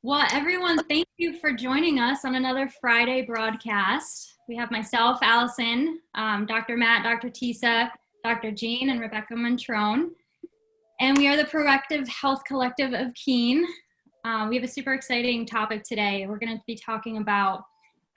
Well, everyone, thank you for joining us on another Friday broadcast. We have myself, Allison, Dr. Matt, Dr. Tisa, Dr. Jean, and Rebecca Montrone. And we are the Proactive Health Collective of Keene. We have a super exciting topic today. We're going to be talking about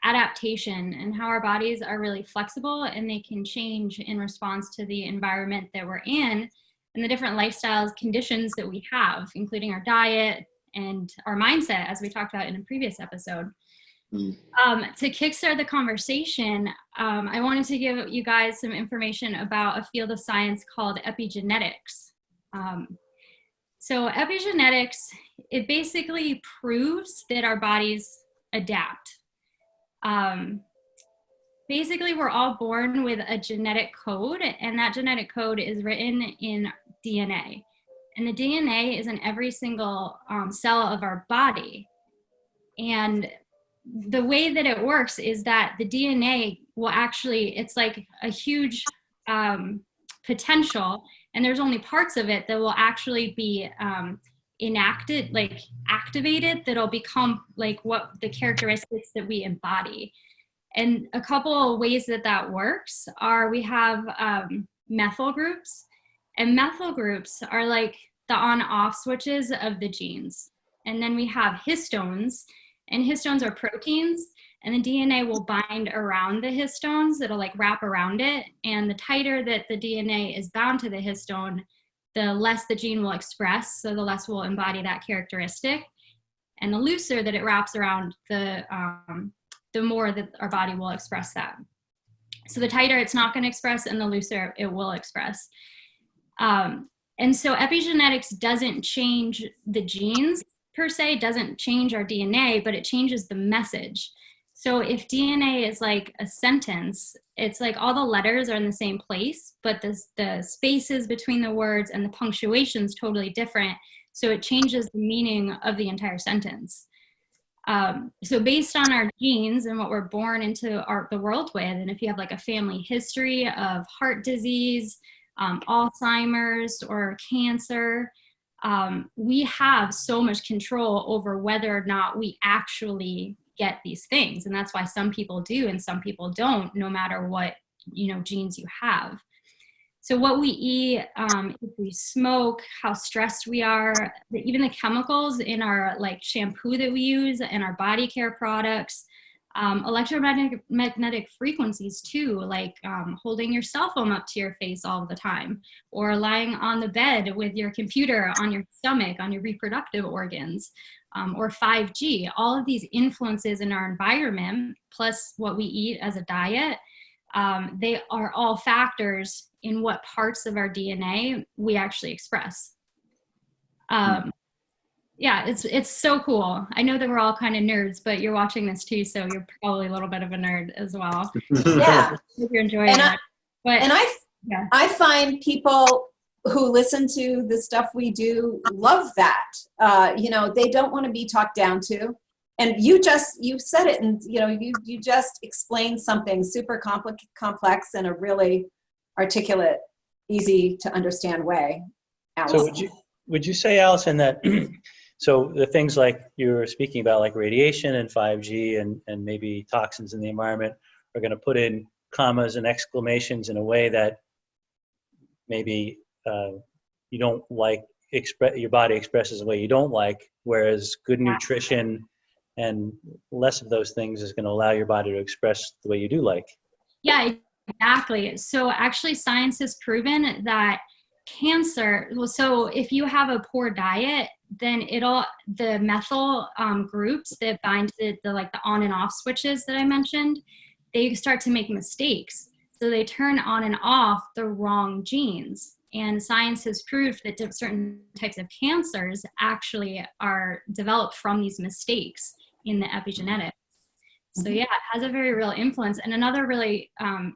adaptation and how our bodies are really flexible and they can change in response to the environment that we're in and the different lifestyles, conditions that we have, including our diet and our mindset, as we talked about in a previous episode. To kickstart the conversation, I wanted to give you guys some information about a field of science called epigenetics. So epigenetics, it basically proves that our bodies adapt. Basically, we're all born with a genetic code, and that genetic code is written in DNA. And the DNA is in every single cell of our body. And the way that it works is that the DNA will actually, it's like a huge potential, and there's only parts of it that will actually be enacted, like activated, that'll become like what the characteristics that we embody. And a couple of ways that that works are we have methyl groups, and methyl groups are like the on-off switches of the genes. And then we have histones, and histones are proteins, and the DNA will bind around the histones. It'll like wrap around it. And the tighter that the DNA is bound to the histone, the less the gene will express, so the less will embody that characteristic. And the looser that it wraps around, the more that our body will express that. So the tighter it's not going to express, and the looser it will express. And so epigenetics doesn't change the genes per se, doesn't change our DNA, but it changes the message. So if DNA is like a sentence, it's like all the letters are in the same place, but the spaces between the words and the punctuation is totally different. So it changes the meaning of the entire sentence. So based on our genes and what we're born into the world with, and if you have like a family history of heart disease, Alzheimer's or cancer, we have so much control over whether or not we actually get these things. And that's why some people do and some people don't, no matter what, genes you have. So what we eat, if we smoke, how stressed we are, even the chemicals in our like shampoo that we use and our body care products, electromagnetic frequencies too, like holding your cell phone up to your face all the time, or lying on the bed with your computer on your stomach, on your reproductive organs, or 5G. All of these influences in our environment, plus what we eat as a diet, they are all factors in what parts of our DNA we actually express. Yeah, it's so cool. I know that we're all kind of nerds, but you're watching this too, so you're probably a little bit of a nerd as well. Yeah. If you're enjoying it. I find people who listen to the stuff we do love that. They don't want to be talked down to. And you said it, and you just explained something super complex in a really articulate, easy to understand way. Allison. So would you say, Allison, that so the things like you were speaking about, like radiation and 5G and maybe toxins in the environment, are going to put in commas and exclamations in a way that maybe you don't like, your body expresses a way you don't like, whereas good nutrition and less of those things is going to allow your body to express the way you do like. Yeah, exactly. So actually science has proven that cancer, so if you have a poor diet, then the methyl groups that bind to the on and off switches that I mentioned, they start to make mistakes. So they turn on and off the wrong genes. And science has proved that certain types of cancers actually are developed from these mistakes in the epigenetics. So yeah, it has a very real influence. And another really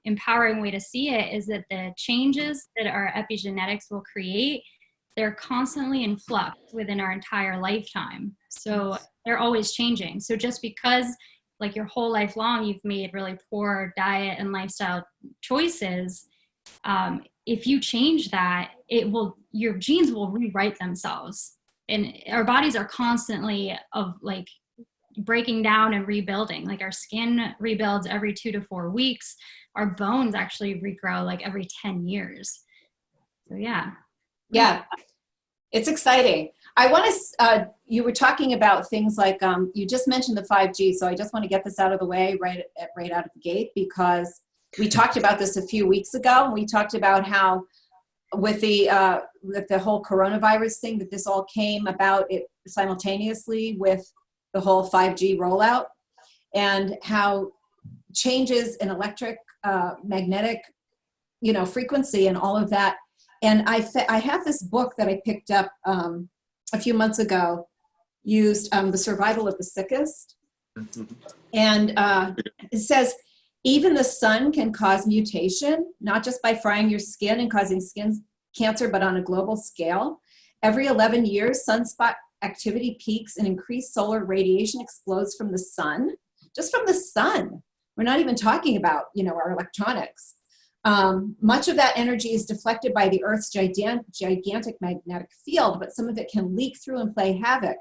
empowering way to see it is that the changes that our epigenetics will create, they're constantly in flux within our entire lifetime. So they're always changing. So just because like your whole life long, you've made really poor diet and lifestyle choices, if you change that, your genes will rewrite themselves. and our bodies are constantly of like breaking down and rebuilding. Like our skin rebuilds every 2 to 4 weeks. Our bones actually regrow like every 10 years. So yeah. Yeah, it's exciting. I want to, you were talking about things like, you just mentioned the 5G. So I just want to get this out of the way right out of the gate, because we talked about this a few weeks ago. We talked about how with the whole coronavirus thing, that this all came about it simultaneously with the whole 5G rollout, and how changes in electric, magnetic, frequency and all of that. And I have this book that I picked up a few months ago, used The Survival of the Sickest. And it says, even the sun can cause mutation, not just by frying your skin and causing skin cancer, but on a global scale. Every 11 years, sunspot activity peaks and increased solar radiation explodes from the sun, just from the sun. We're not even talking about, our electronics. Much of that energy is deflected by the Earth's gigantic magnetic field, but some of it can leak through and play havoc.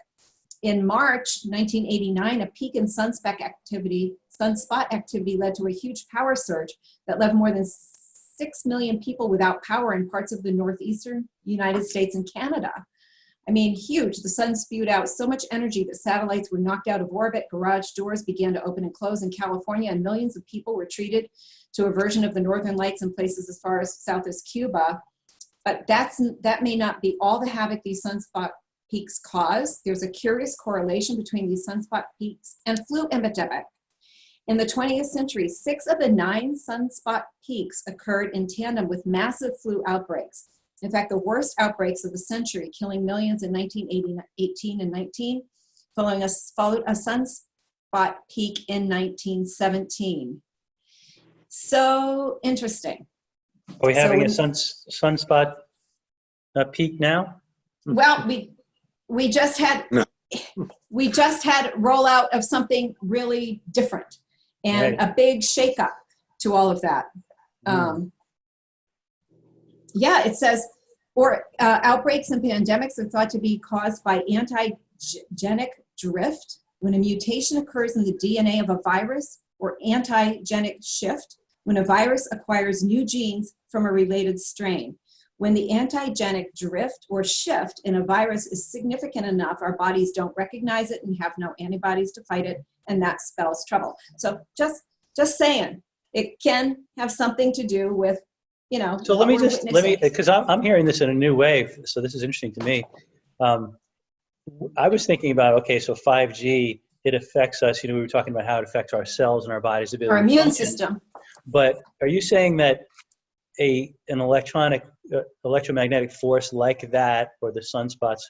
In March 1989, a peak in sunspot activity led to a huge power surge that left more than 6 million people without power in parts of the northeastern United States and Canada. I mean, huge. The sun spewed out so much energy that satellites were knocked out of orbit, garage doors began to open and close in California, and millions of people were treated to a version of the Northern Lights in places as far as south as Cuba. But that may not be all the havoc these sunspot peaks cause. There's a curious correlation between these sunspot peaks and flu epidemic. In the 20th century, 6 of the 9 sunspot peaks occurred in tandem with massive flu outbreaks. In fact, the worst outbreaks of the century, killing millions in 1918 and 19, followed a sunspot peak in 1917. So interesting. Are we having a sunspot peak now? Well, we just had rollout of something really different, and a big shakeup to all of that. Yeah, it says, outbreaks and pandemics are thought to be caused by antigenic drift. When a mutation occurs in the DNA of a virus, or antigenic shift, when a virus acquires new genes from a related strain. When the antigenic drift or shift in a virus is significant enough, our bodies don't recognize it and have no antibodies to fight it, and that spells trouble. So just saying, it can have something to do with, So let me, because I'm hearing this in a new way, so this is interesting to me. I was thinking about, okay, so 5G, it affects us, we were talking about how it affects our cells and our bodies. Our immune system. But are you saying that an electromagnetic force like that, or the sunspots,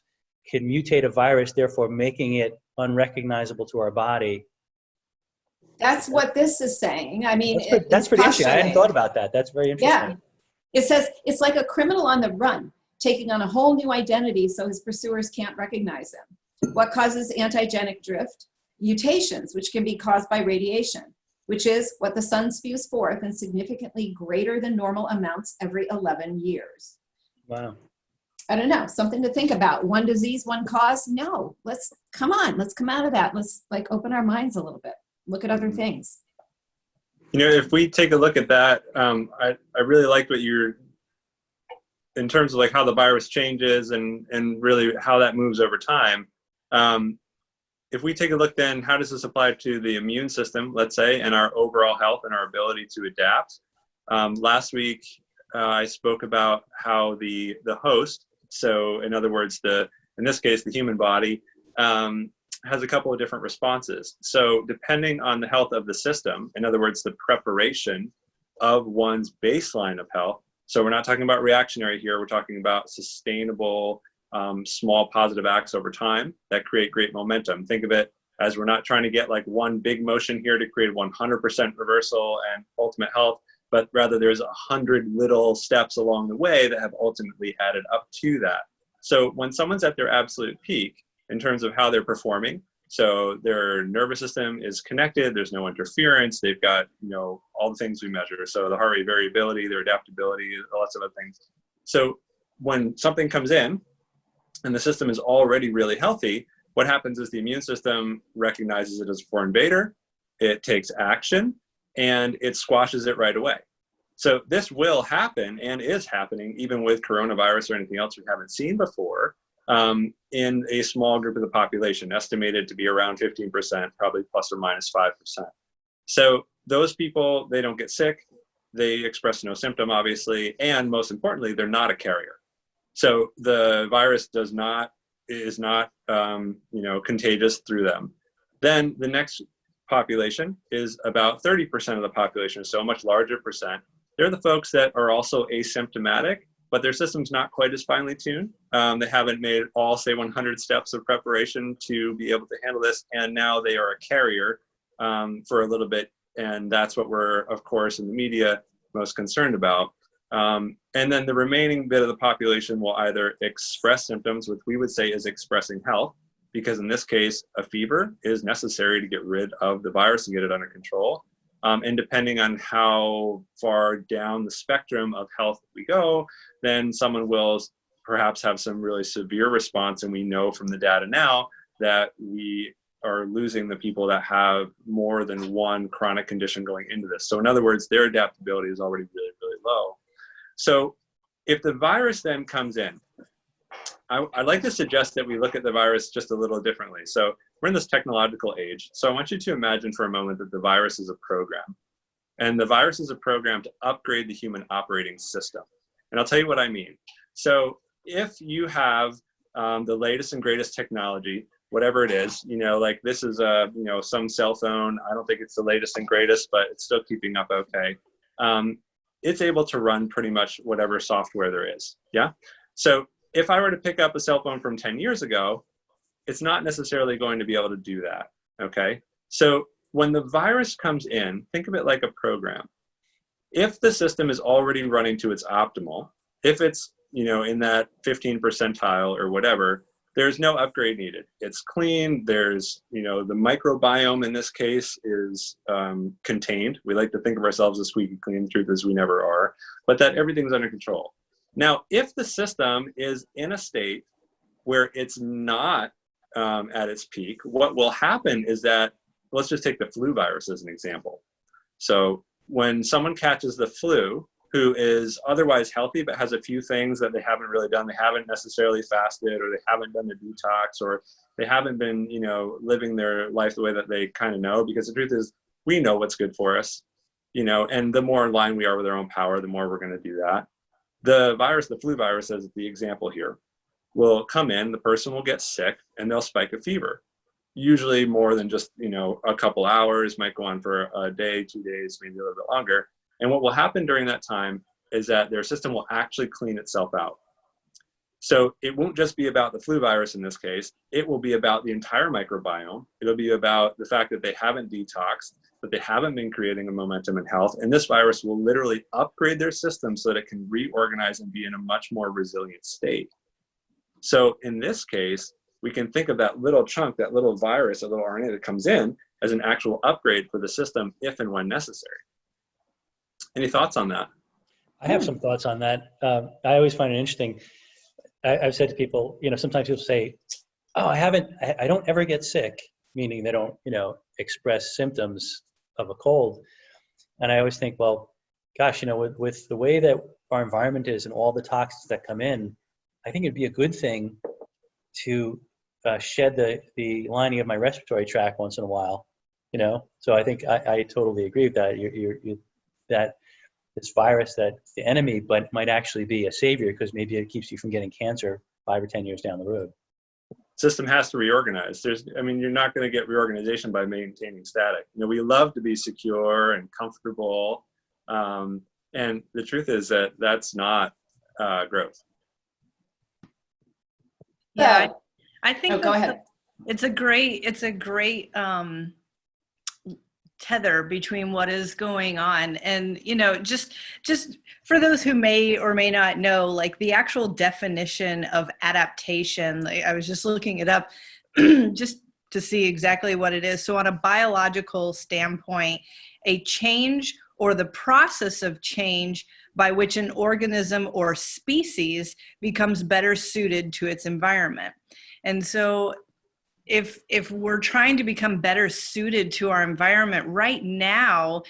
can mutate a virus, therefore making it unrecognizable to our body? That's what this is saying. I mean, that's pretty interesting. I hadn't thought about that. That's very interesting. Yeah. It says it's like a criminal on the run, taking on a whole new identity so his pursuers can't recognize him. What causes antigenic drift? Mutations, which can be caused by radiation, which is what the sun spews forth in significantly greater than normal amounts every 11 years. Wow. I don't know, something to think about. One disease, one cause? No, let's come out of that. Let's open our minds a little bit. Look at other things. If we take a look at that, I really liked what you're, in terms of how the virus changes and really how that moves over time. If we take a look then, how does this apply to the immune system, let's say, and our overall health and our ability to adapt? Last week, I spoke about how the host, so in other words, in this case, the human body, has a couple of different responses. So depending on the health of the system, in other words, the preparation of one's baseline of health. So we're not talking about reactionary here. We're talking about sustainable, small positive acts over time that create great momentum. Think of it as we're not trying to get one big motion here to create 100% reversal and ultimate health, but rather there's 100 little steps along the way that have ultimately added up to that. So when someone's at their absolute peak in terms of how they're performing, so their nervous system is connected, there's no interference, they've got all the things we measure, so the heart rate variability, their adaptability, lots of other things. So when something comes in, and the system is already really healthy, what happens is the immune system recognizes it as a foreign invader, it takes action, and it squashes it right away. So this will happen and is happening even with coronavirus or anything else we haven't seen before, in a small group of the population, estimated to be around 15%, probably plus or minus 5%. So those people, they don't get sick, they express no symptom, obviously, and most importantly, they're not a carrier. So the virus is not contagious through them. Then the next population is about 30% of the population, so a much larger percent. They're the folks that are also asymptomatic, but their system's not quite as finely tuned. They haven't made all, say, 100 steps of preparation to be able to handle this, and now they are a carrier for a little bit, and that's what we're, of course, in the media most concerned about. And then the remaining bit of the population will either express symptoms, which we would say is expressing health, because in this case, a fever is necessary to get rid of the virus and get it under control. And depending on how far down the spectrum of health we go, then someone will perhaps have some really severe response. And we know from the data now that we are losing the people that have more than one chronic condition going into this. So in other words, their adaptability is already really, really low. So if the virus then comes in, I'd like to suggest that we look at the virus just a little differently. So we're in this technological age. So I want you to imagine for a moment that the virus is a program. And the virus is a program to upgrade the human operating system. And I'll tell you what I mean. So if you have the latest and greatest technology, whatever it is, like this is some cell phone. I don't think it's the latest and greatest, but it's still keeping up okay. It's able to run pretty much whatever software there is. Yeah. So if I were to pick up a cell phone from 10 years ago, it's not necessarily going to be able to do that. Okay. So when the virus comes in, think of it like a program. If the system is already running to its optimal, if it's, in that 15 percentile or whatever, there's no upgrade needed. It's clean. There's, the microbiome in this case is contained. We like to think of ourselves as squeaky clean. The truth is we never are, but that everything's under control. Now, if the system is in a state where it's not at its peak, what will happen is that, let's just take the flu virus as an example. So when someone catches the flu, who is otherwise healthy but has a few things that they haven't really done, they haven't necessarily fasted, or they haven't done the detox, or they haven't been, living their life the way that they kind of know, because the truth is we know what's good for us, and the more in line we are with our own power, the more we're going to do that. The virus, the flu virus, as the example here, will come in, the person will get sick, and they'll spike a fever. Usually more than just, a couple hours, might go on for a day, 2 days, maybe a little bit longer. And what will happen during that time is that their system will actually clean itself out. So it won't just be about the flu virus in this case, it will be about the entire microbiome. It'll be about the fact that they haven't detoxed, that they haven't been creating a momentum in health. And this virus will literally upgrade their system so that it can reorganize and be in a much more resilient state. So in this case, we can think of that little chunk, that little virus, that little RNA that comes in as an actual upgrade for the system if and when necessary. Any thoughts on that? I have some thoughts on that. I always find it interesting. I've said to people, sometimes people say, oh, I don't ever get sick, meaning they don't, express symptoms of a cold. And I always think, well, gosh, with the way that our environment is and all the toxins that come in, I think it'd be a good thing to shed the lining of my respiratory tract once in a while, So I think I totally agree with that. That this virus that's the enemy, but might actually be a savior because maybe it keeps you from getting cancer 5 or 10 years down the road. System has to reorganize. You're not going to get reorganization by maintaining static. We love to be secure and comfortable. And the truth is that that's not growth. Yeah. I think go ahead. It's a great tether between what is going on and just for those who may or may not know, like the actual definition of adaptation, I was just looking it up just to see exactly what it is. So on a biological standpoint, a change or the process of change by which an organism or species becomes better suited to its environment. And so if we're trying to become better suited to our environment right now,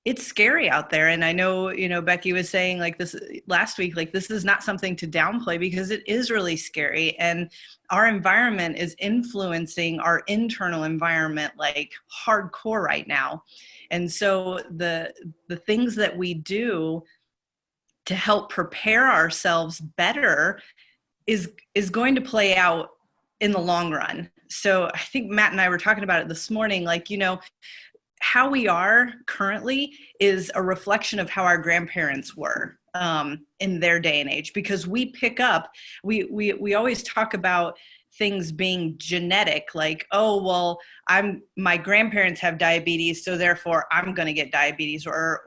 it's scary out there. And I know, Becky was saying like this last week, like this is not something to downplay because it is really scary. And our environment is influencing our internal environment like hardcore right now. And so the things that we do to help prepare ourselves better is going to play out in the long run. So I think Matt and I were talking about it this morning, like, how we are currently is a reflection of how our grandparents were in their day and age, because we pick up, we always talk about things being genetic, like, oh, well, my grandparents have diabetes, so therefore I'm going to get diabetes, or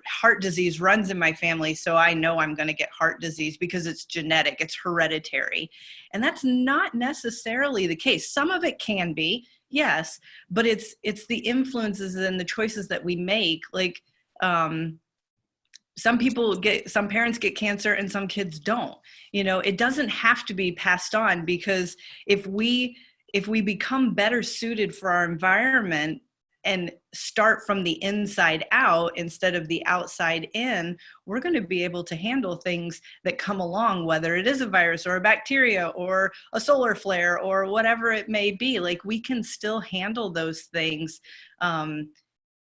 heart disease runs in my family, so I know I'm going to get heart disease because it's genetic, it's hereditary. And that's not necessarily the case. Some of it can be, yes, but it's the influences and the choices that we make. Like, some parents get cancer and some kids don't. It doesn't have to be passed on, because if we become better suited for our environment and start from the inside out instead of the outside in, we're going to be able to handle things that come along, whether it is a virus or a bacteria or a solar flare or whatever it may be. Like, we can still handle those things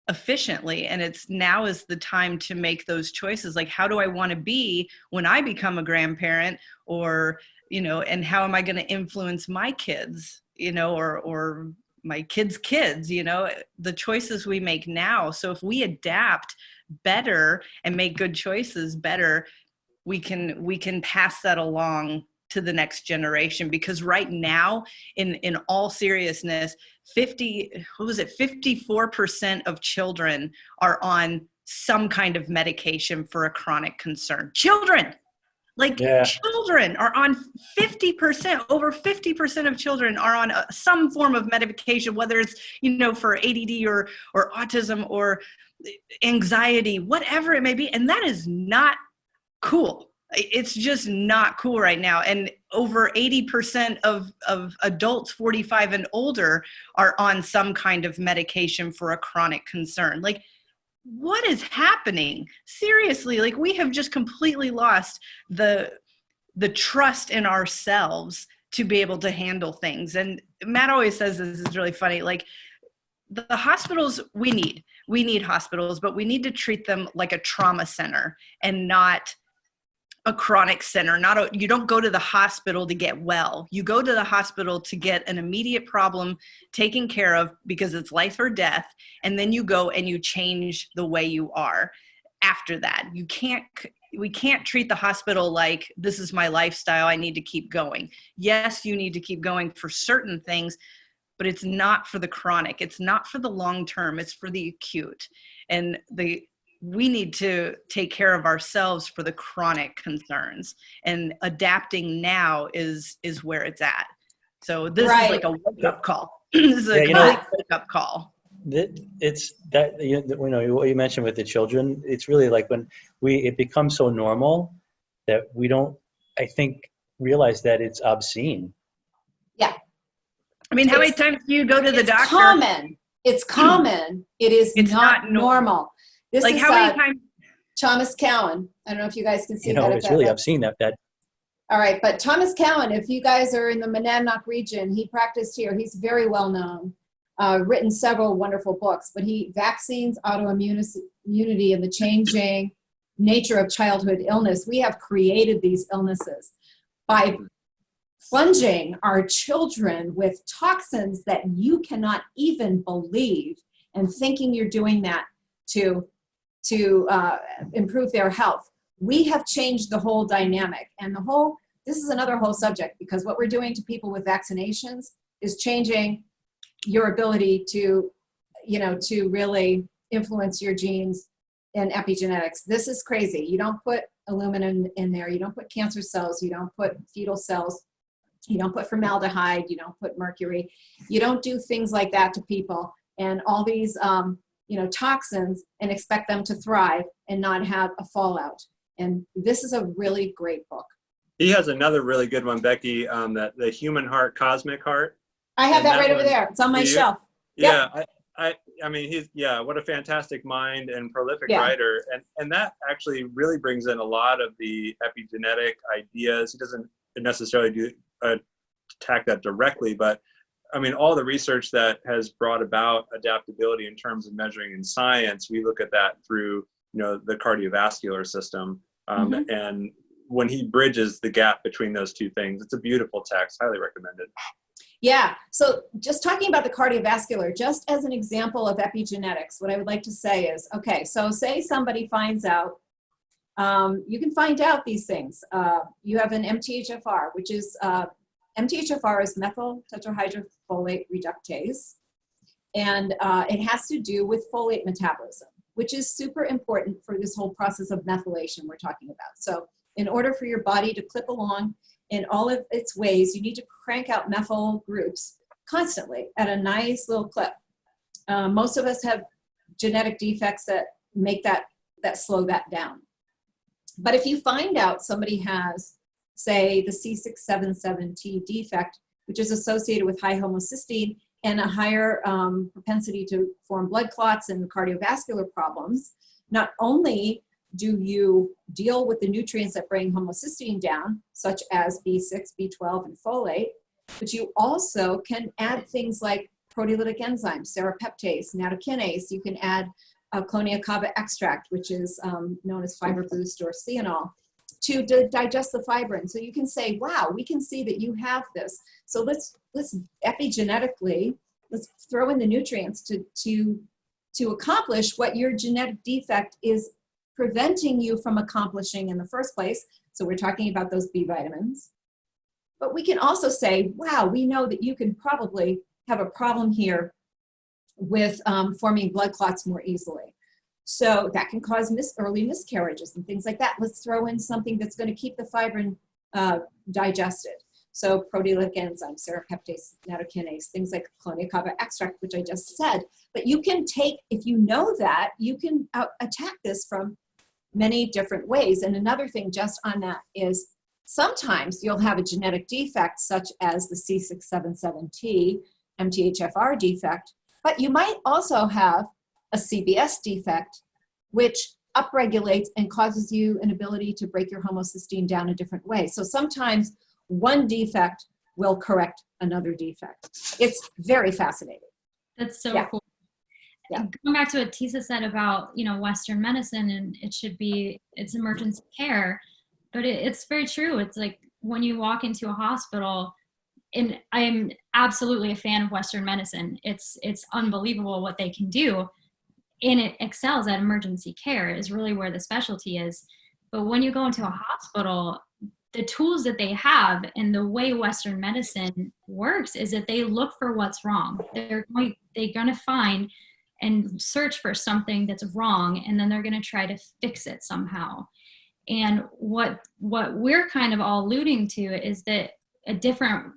efficiently. And now is the time to make those choices. Like, how do I want to be when I become a grandparent, or, and how am I going to influence my kids, or my kids' kids, the choices we make now. So if we adapt better and make good choices better, we can pass that along to the next generation. Because right now, in all seriousness, 54% of children are on some kind of medication for a chronic concern. Children are on 50%, over 50% of children are on some form of medication, whether it's, for ADD or autism or anxiety, whatever it may be. And that is not cool. It's just not cool right now. And over 80% of adults 45 and older are on some kind of medication for a chronic concern. Like, what is happening? Seriously, like, we have just completely lost the trust in ourselves to be able to handle things. And Matt always says this is really funny. Like, the hospitals, we need hospitals, but we need to treat them like a trauma center and not a chronic center. You don't go to the hospital to get well. You go to the hospital to get an immediate problem taken care of because it's life or death. And then you go and you change the way you are after that. We can't treat the hospital like, this is my lifestyle, I need to keep going. Yes, you need to keep going for certain things, but it's not for the chronic. It's not for the long term. It's for the acute. And we need to take care of ourselves for the chronic concerns, and adapting now is where it's at. So this is like a wake-up call. This is a wake-up call. It's that, what you mentioned with the children, it's really like when it becomes so normal that we don't, I think, realize that it's obscene. Yeah. I mean, how many times do you go to the doctor? It's common. It's not normal. This is how many times? Thomas Cowan. I don't know if you guys can see that. It's really obscene that. All right, but Thomas Cowan, if you guys are in the Monadnock region, he practiced here. He's very well known. Written several wonderful books, but vaccines, autoimmunity, and the changing nature of childhood illness. We have created these illnesses by plunging our children with toxins that you cannot even believe, and thinking you're doing that to improve their health. We have changed the whole dynamic, and this is another whole subject, because what we're doing to people with vaccinations is changing your ability to really influence your genes and epigenetics. This is crazy. You don't put aluminum in there. You don't put cancer cells. You don't put fetal cells. You don't put formaldehyde. You don't put mercury. You don't do things like that to people. And all these toxins and expect them to thrive and not have a fallout. And this is a really great book. He has another really good one, Becky, that the Human Heart, Cosmic Heart. I have And that right over there. It's on my shelf. Yeah, I mean, what a fantastic mind and prolific writer. And that actually really brings in a lot of the epigenetic ideas. He doesn't necessarily attack that directly, but I mean, all the research that has brought about adaptability in terms of measuring in science, we look at that through, the cardiovascular system. And when he bridges the gap between those two things, it's a beautiful text, highly recommended. Yeah, so just talking about the cardiovascular, just as an example of epigenetics, what I would like to say is, okay, so say somebody finds out, you can find out these things. You have an MTHFR, which is, MTHFR is methyl tetrahydrofolate reductase, and it has to do with folate metabolism, which is super important for this whole process of methylation we're talking about. So in order for your body to clip along in all of its ways, you need to crank out methyl groups constantly at a nice little clip. Most of us have genetic defects that make that slow that down. But if you find out somebody has, say, the C677T defect, which is associated with high homocysteine and a higher propensity to form blood clots and cardiovascular problems, not only do you deal with the nutrients that bring homocysteine down, such as B6, B12, and folate, but you also can add things like proteolytic enzymes, serrapeptase, nattokinase. You can add Clonia cava extract, which is known as Fiber Boost or Cyanol, to digest the fibrin. So you can say, wow, we can see that you have this. So let's epigenetically, let's throw in the nutrients to accomplish what your genetic defect is preventing you from accomplishing in the first place. So we're talking about those B vitamins. But we can also say, wow, we know that you can probably have a problem here with forming blood clots more easily. So that can cause early miscarriages and things like that. Let's throw in something that's going to keep the fibrin digested. So proteolytic enzymes, serrapeptase, nattokinase, things like Clonia cava extract, which I just said. But you can take, if you know that, you can attack this from many different ways. And another thing just on that is sometimes you'll have a genetic defect such as the C677T, MTHFR defect, but you might also have a CBS defect, which upregulates and causes you an ability to break your homocysteine down a different way. So sometimes one defect will correct another defect. It's very fascinating. That's so cool. Yeah. Going back to what Tisa said about, Western medicine, and it's emergency care, but it's very true. It's like when you walk into a hospital, and I'm absolutely a fan of Western medicine. It's unbelievable what they can do, and it excels at emergency care is really where the specialty is. But when you go into a hospital, the tools that they have and the way Western medicine works is that they look for what's wrong. They're going to find and search for something that's wrong, and then they're going to try to fix it somehow. And what we're kind of all alluding to is that a different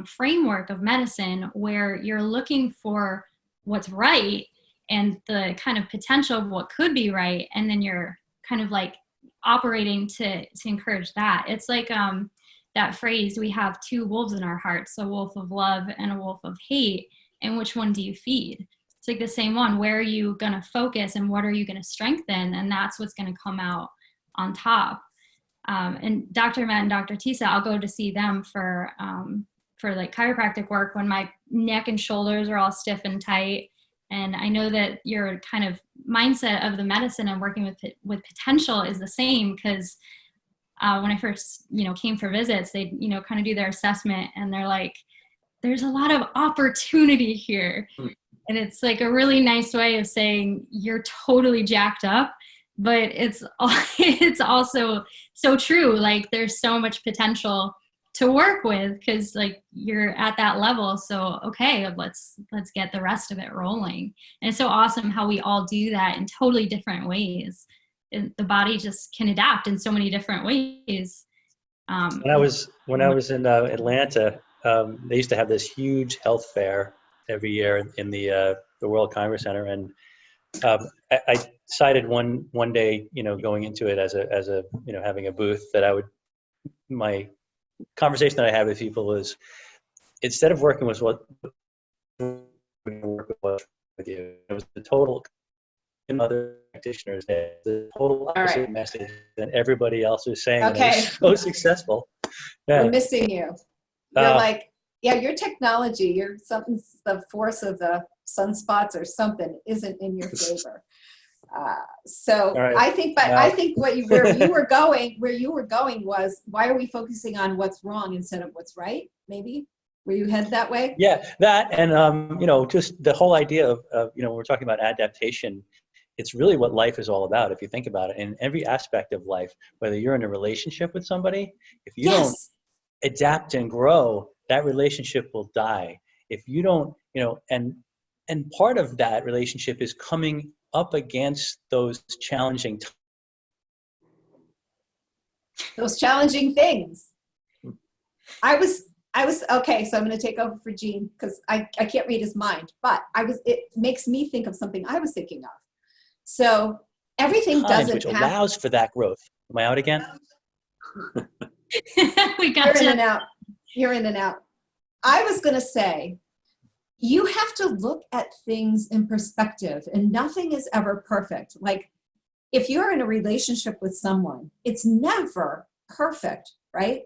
framework of medicine where you're looking for what's right and the kind of potential of what could be right, and then you're kind of like operating to encourage that. It's like that phrase, we have two wolves in our hearts, a wolf of love and a wolf of hate, and which one do you feed? It's like the same one. Where are you going to focus and what are you going to strengthen? And that's what's going to come out on top. And Dr. Matt and Dr. Tisa, I'll go to see them for like chiropractic work when my neck and shoulders are all stiff and tight. And I know that your kind of mindset of the medicine and working with potential is the same, because when I first, came for visits, they, kind of do their assessment and they're like, there's a lot of opportunity here. And it's like a really nice way of saying you're totally jacked up, but it's also so true. Like there's so much potential to work with because like you're at that level. So, okay, let's get the rest of it rolling. And it's so awesome how we all do that in totally different ways. And the body just can adapt in so many different ways. When I was in Atlanta, they used to have this huge health fair every year in the World Congress Center, and I decided one day, going into it as a having a booth, that my conversation that I had with people is, instead of working with what work with you, it was the total other practitioners, the total All opposite right. message than everybody else was saying, and it Okay. was so successful. Yeah. We're missing you. You're Uh, like, yeah, your technology, the force of the sunspots or something isn't in your favor. So All right. I think, but Well, I think where you were going was, why are we focusing on what's wrong instead of what's right? Maybe were you headed that way? yeah, that, and just the whole idea of when we're talking about adaptation, it's really what life is all about. If you think about it, in every aspect of life, whether you're in a relationship with somebody, if you don't Yes. adapt and grow, that relationship will die. If you don't, and part of that relationship is coming up against those challenging Those challenging things. I was okay. So I'm going to take over for Gene because I can't read his mind, but it makes me think of something I was thinking of. So everything times, doesn't which have. allows for that growth. Am I out again? We got You're in you. and out. You're in and out. I was going to say, you have to look at things in perspective, and nothing is ever perfect. Like, if you're in a relationship with someone, it's never perfect, right?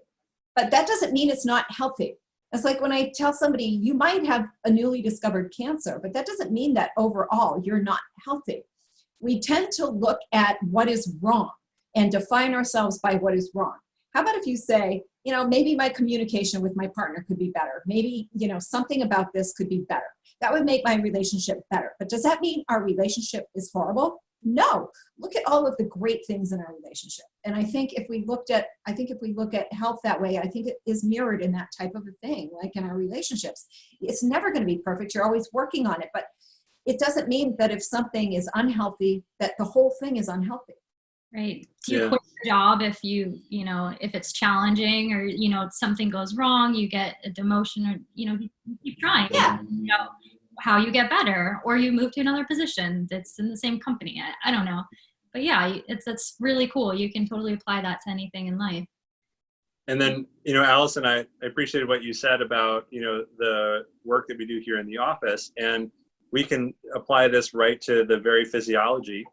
But that doesn't mean it's not healthy. It's like when I tell somebody, you might have a newly discovered cancer, but that doesn't mean that overall you're not healthy. We tend to look at what is wrong and define ourselves by what is wrong. How about if you say, maybe my communication with my partner could be better. Maybe, something about this could be better. That would make my relationship better. But does that mean our relationship is horrible? No. Look at all of the great things in our relationship. And I think if we look at health that way, I think it is mirrored in that type of a thing, like in our relationships. It's never going to be perfect. You're always working on it. But it doesn't mean that if something is unhealthy, that the whole thing is unhealthy. Right. Do you quit your job if if it's challenging, or, something goes wrong, you get a demotion, or, you keep trying, Yeah. How you get better, or you move to another position that's in the same company. I don't know. But yeah, that's really cool. You can totally apply that to anything in life. And then, Allison, I appreciated what you said about, the work that we do here in the office, and we can apply this right to the very physiology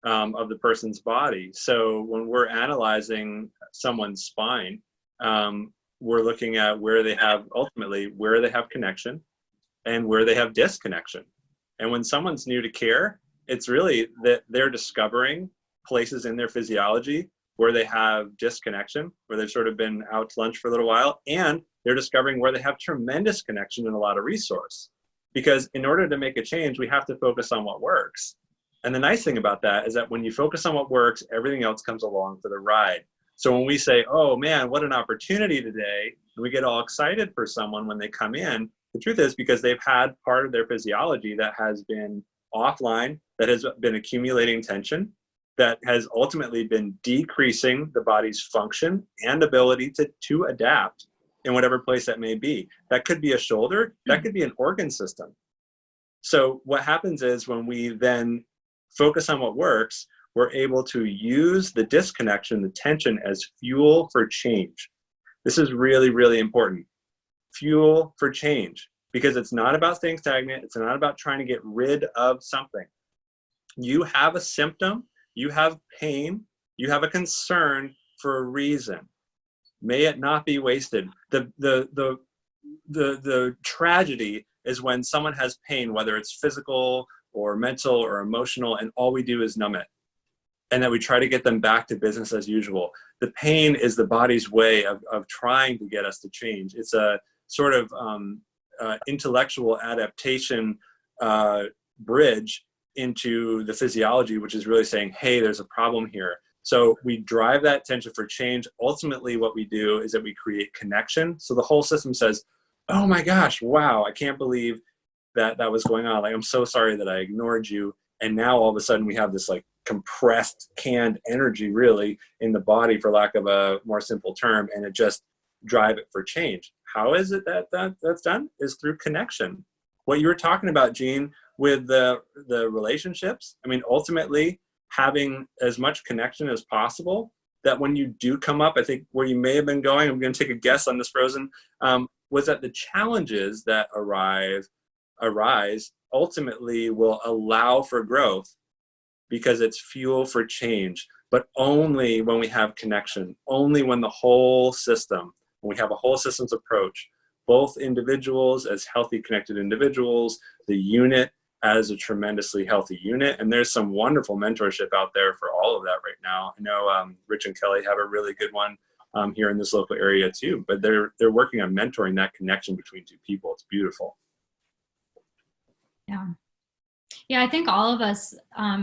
of the person's body. So when we're analyzing someone's spine, we're looking at where they have connection and where they have disconnection. And when someone's new to care, it's really that they're discovering places in their physiology where they have disconnection, where they've sort of been out to lunch for a little while, and they're discovering where they have tremendous connection and a lot of resource. Because in order to make a change, we have to focus on what works. And the nice thing about that is that when you focus on what works, everything else comes along for the ride. So when we say, oh man, what an opportunity today, and we get all excited for someone when they come in, the truth is because they've had part of their physiology that has been offline, that has been accumulating tension, that has ultimately been decreasing the body's function and ability to adapt in whatever place that may be. That could be a shoulder, that could be an organ system. So what happens is when we then focus on what works, we're able to use the disconnection, the tension, as fuel for change. This is really, really important. Fuel for change, because it's not about staying stagnant. It's not about trying to get rid of something. You have a symptom, you have pain, you have a concern for a reason. May it not be wasted. The tragedy is when someone has pain, whether it's physical or mental or emotional, and all we do is numb it. And then we try to get them back to business as usual. The pain is the body's way of trying to get us to change. It's a sort of intellectual adaptation bridge into the physiology, which is really saying, hey, there's a problem here. So we drive that tension for change. Ultimately, what we do is that we create connection. So the whole system says, oh my gosh, wow, I can't believe that was going on. Like, I'm so sorry that I ignored you. And now all of a sudden we have this like compressed, canned energy really in the body, for lack of a more simple term, and it just drive it for change. How is it that's done? Is through connection. what you were talking about, Jean, with the relationships. I mean, ultimately, having as much connection as possible, that when you do come up, I think where you may have been going, I'm going to take a guess on this, Frozen, was that the challenges that arise ultimately will allow for growth because it's fuel for change, but only when we have connection, only when the whole system, when we have a whole systems approach, both individuals as healthy, connected individuals, the unit as a tremendously healthy unit. And there's some wonderful mentorship out there for all of that right now. I know Rich and Kelly have a really good one here in this local area too, but they're working on mentoring that connection between two people. It's beautiful. Yeah. Yeah, I think all of us,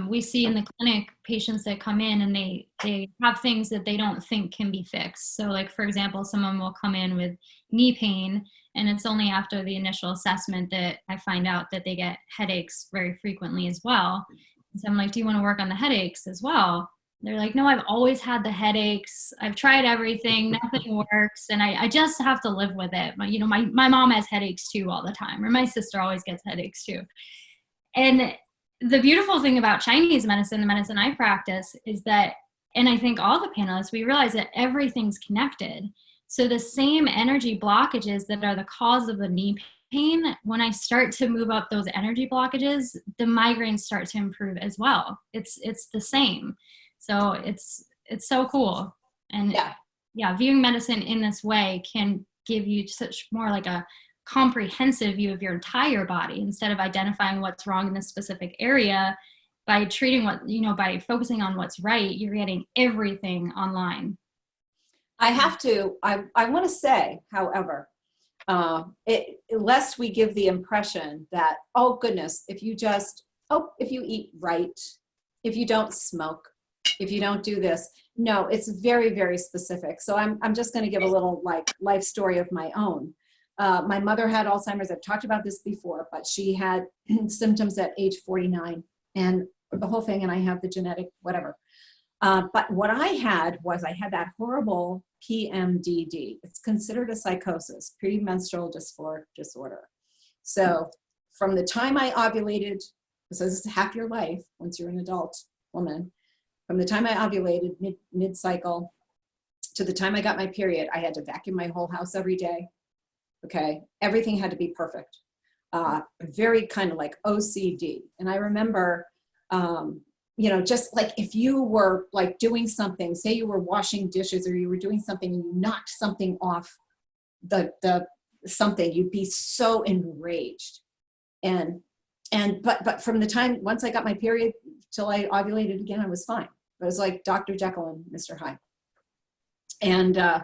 we see in the clinic patients that come in and they have things that they don't think can be fixed. So like, for example, someone will come in with knee pain, and it's only after the initial assessment that I find out that they get headaches very frequently as well. And so I'm like, do you want to work on the headaches as well? They're like, no, I've always had the headaches. I've tried everything. Nothing works. And I just have to live with it. But, you know, my mom has headaches too all the time, or my sister always gets headaches too. And the beautiful thing about Chinese medicine, the medicine I practice, is that, and I think all the panelists, we realize that everything's connected. So the same energy blockages that are the cause of the knee pain, when I start to move up those energy blockages, the migraines start to improve as well. It's the same. So it's so cool. And yeah, viewing medicine in this way can give you such more like a comprehensive view of your entire body, instead of identifying what's wrong in this specific area. By treating by focusing on what's right, you're getting everything online. I want to say, however, lest we give the impression that, oh goodness, if you eat right, if you don't smoke, if you don't do this. No, it's very, very specific. So I'm just going to give a little like life story of my own. My mother had Alzheimer's. I've talked about this before, but she had symptoms at age 49 and the whole thing. And I have the genetic whatever. But what I had that horrible PMDD. It's considered a psychosis, premenstrual dysphoric disorder. So from the time I ovulated, so this is half your life once you're an adult woman, from the time I ovulated mid-cycle to the time I got my period, I had to vacuum my whole house every day. Okay, everything had to be perfect. Very kind of like OCD. And I remember, just like if you were like doing something, say you were washing dishes or you were doing something and you knocked something off something, you'd be so enraged. But from the time, once I got my period till I ovulated again, I was fine. It was like Dr. Jekyll and Mr. Hyde. And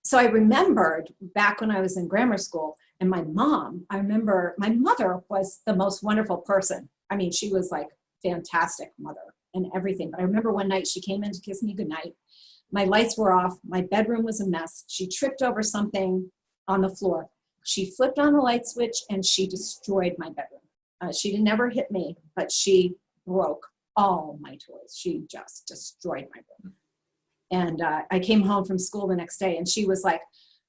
so I remembered back when I was in grammar school, and I remember my mother was the most wonderful person. I mean, she was like fantastic mother and everything. But I remember one night she came in to kiss me goodnight. My lights were off. My bedroom was a mess. She tripped over something on the floor. She flipped on the light switch and she destroyed my bedroom. She never hit me, but she broke all my toys. She just destroyed my room. And I came home from school the next day and she was like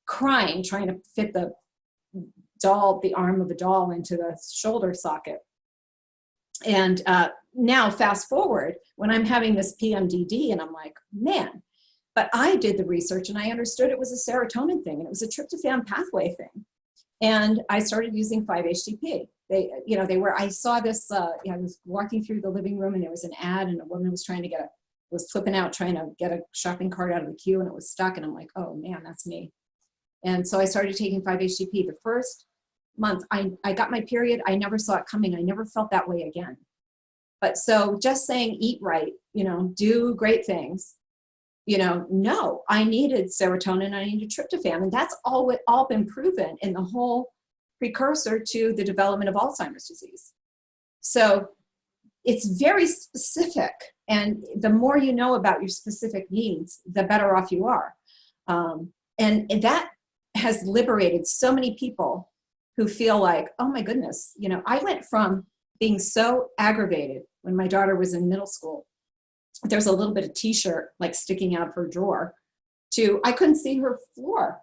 crying, trying to fit the arm of the doll into the shoulder socket. And now fast forward when I'm having this PMDD and I'm like, man, but I did the research and I understood it was a serotonin thing and it was a tryptophan pathway thing. And I started using 5-HTP. I saw this, I was walking through the living room and there was an ad and a woman was was flipping out, trying to get a shopping cart out of the queue and it was stuck. And I'm like, oh man, that's me. And so I started taking 5-HTP. The first month I got my period, I never saw it coming. I never felt that way again. But so just saying, eat right, do great things, no, I needed serotonin, I needed tryptophan. And that's all been proven in the whole precursor to the development of Alzheimer's disease. So it's very specific. And the more you know about your specific needs, the better off you are. And that has liberated so many people who feel like, oh my goodness, I went from being so aggravated when my daughter was in middle school. There was a little bit of t-shirt like sticking out of her drawer to I couldn't see her floor.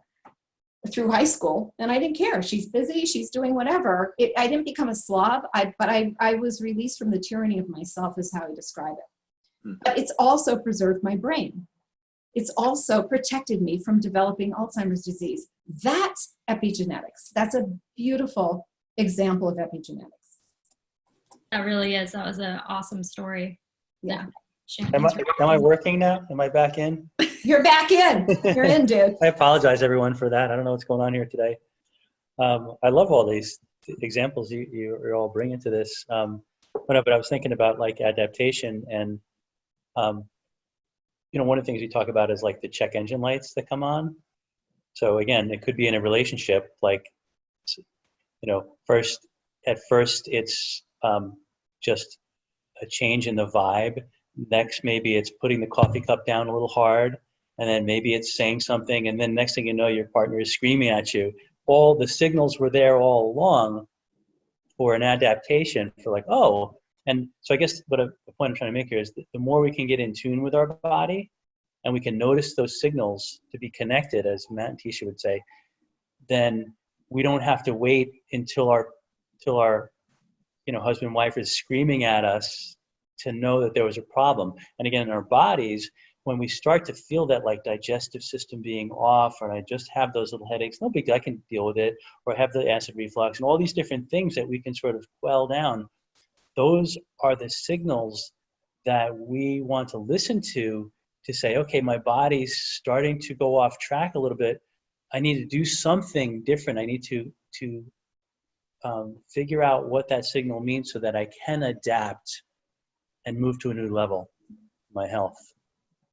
through high school, and I didn't care. She's busy, she's doing whatever. I didn't become a slob, but I was released from the tyranny of myself, is how I describe it. But it's also preserved my brain. It's also protected me from developing Alzheimer's disease. That's epigenetics. That's a beautiful example of epigenetics. That really is. That was an awesome story. Yeah. Am I working now? Am I back in? You're back in. You're in, dude. I apologize, everyone, for that. I don't know what's going on here today. I love all these examples you're all bringing to this. But I was thinking about like adaptation, and one of the things we talk about is like the check engine lights that come on. So again, it could be in a relationship, like, at first it's just a change in the vibe. Next, maybe it's putting the coffee cup down a little hard, and then maybe it's saying something, and then next thing you know, your partner is screaming at you. All the signals were there all along for an adaptation for like, oh. And so I guess the point I'm trying to make here is that the more we can get in tune with our body, and we can notice those signals to be connected, as Matt and Tisha would say, then we don't have to wait until our husband and wife is screaming at us to know that there was a problem. And again, in our bodies, when we start to feel that like digestive system being off, or I just have those little headaches, no big deal, I can deal with it, or I have the acid reflux and all these different things that we can sort of quell down. Those are the signals that we want to listen to say, okay, my body's starting to go off track a little bit. I need to do something different. I need to figure out what that signal means so that I can adapt and move to a new level in my health.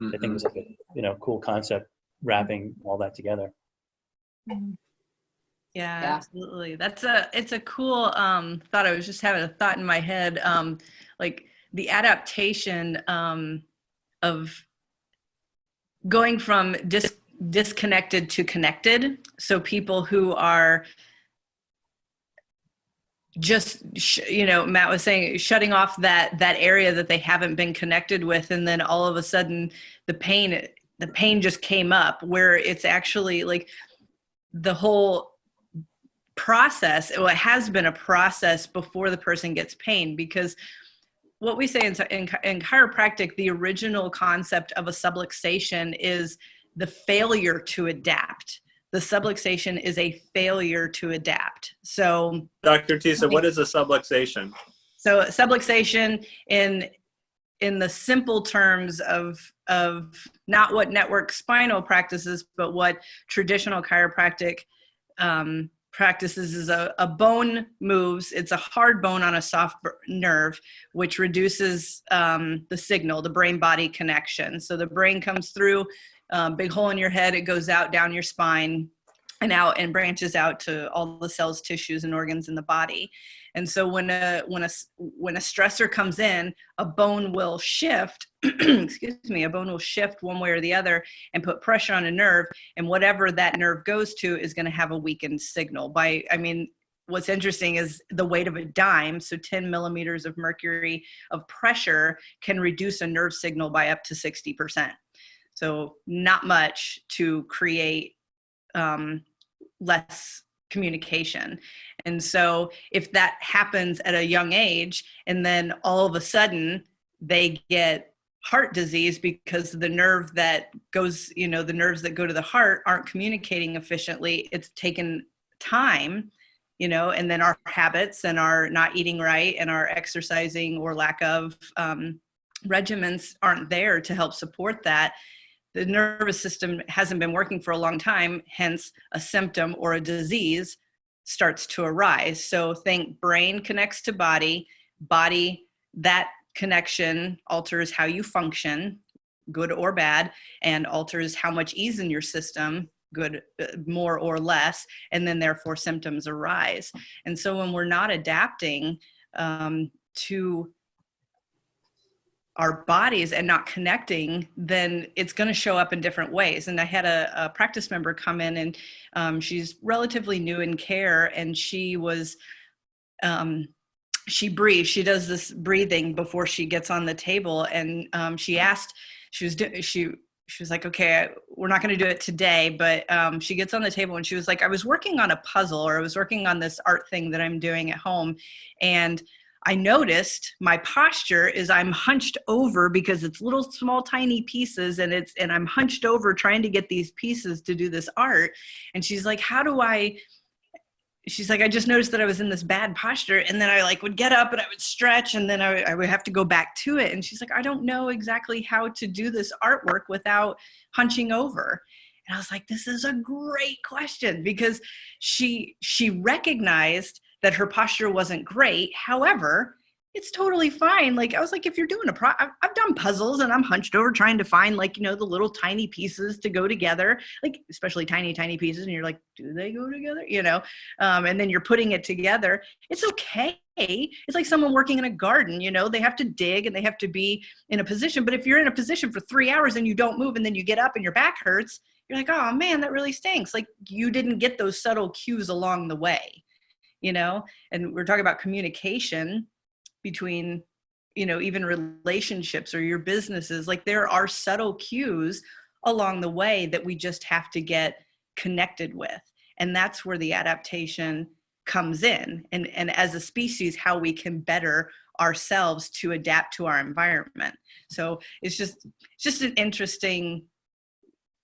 I think it was like a cool concept, wrapping all that together. Yeah, absolutely. It's a cool thought. I was just having a thought in my head, like the adaptation of going from disconnected to connected. So people who are just, Matt was saying, shutting off that area that they haven't been connected with, and then all of a sudden the pain just came up, where it's actually like the whole process. Well, it has been a process before the person gets pain, because what we say in chiropractic, the original concept of a subluxation is the failure to adapt. The subluxation is a failure to adapt. So, Dr. Tisa, what is a subluxation? So subluxation in the simple terms of not what network spinal practices, but what traditional chiropractic practices is a bone moves. It's a hard bone on a soft nerve, which reduces the signal, the brain-body connection. So the brain comes through, big hole in your head, it goes out down your spine and out and branches out to all the cells, tissues, and organs in the body. And so when a stressor comes in, a bone will shift, a bone will shift one way or the other and put pressure on a nerve, and whatever that nerve goes to is going to have a weakened signal. What's interesting is the weight of a dime, so 10 millimeters of mercury of pressure can reduce a nerve signal by up to 60%. So not much to create less communication. And so if that happens at a young age, and then all of a sudden they get heart disease because the nerve that goes, the nerves that go to the heart aren't communicating efficiently, it's taken time, and then our habits and our not eating right and our exercising or lack of regimens aren't there to help support that. The nervous system hasn't been working for a long time, hence a symptom or a disease starts to arise. So think brain connects to body, that connection alters how you function, good or bad, and alters how much ease in your system, good, more or less, and then therefore symptoms arise. And so when we're not adapting to our bodies and not connecting, then it's going to show up in different ways. And I had a practice member come in, and she's relatively new in care, and she was, she breathes, she does this breathing before she gets on the table. And she asked, she was like, okay, we're not going to do it today, but she gets on the table and she was like, I was working on a puzzle, or I was working on this art thing that I'm doing at home. And I noticed my posture is I'm hunched over because it's little small tiny pieces, and I'm hunched over trying to get these pieces to do this art. And she's like, she's like, I just noticed that I was in this bad posture, and then I like would get up and I would stretch, and then I would have to go back to it. And she's like, I don't know exactly how to do this artwork without hunching over. And I was like, this is a great question, because she recognized that her posture wasn't great. However, it's totally fine. Like, I was like, if you're doing I've done puzzles and I'm hunched over trying to find, like, the little tiny pieces to go together, like especially tiny, tiny pieces. And you're like, do they go together? And then you're putting it together. It's okay. It's like someone working in a garden, they have to dig and they have to be in a position. But if you're in a position for 3 hours and you don't move, and then you get up and your back hurts, you're like, oh man, that really stinks. Like, you didn't get those subtle cues along the way, and we're talking about communication between, even relationships or your businesses. Like, there are subtle cues along the way that we just have to get connected with. And that's where the adaptation comes in. And as a species, how we can better ourselves to adapt to our environment. So it's just an interesting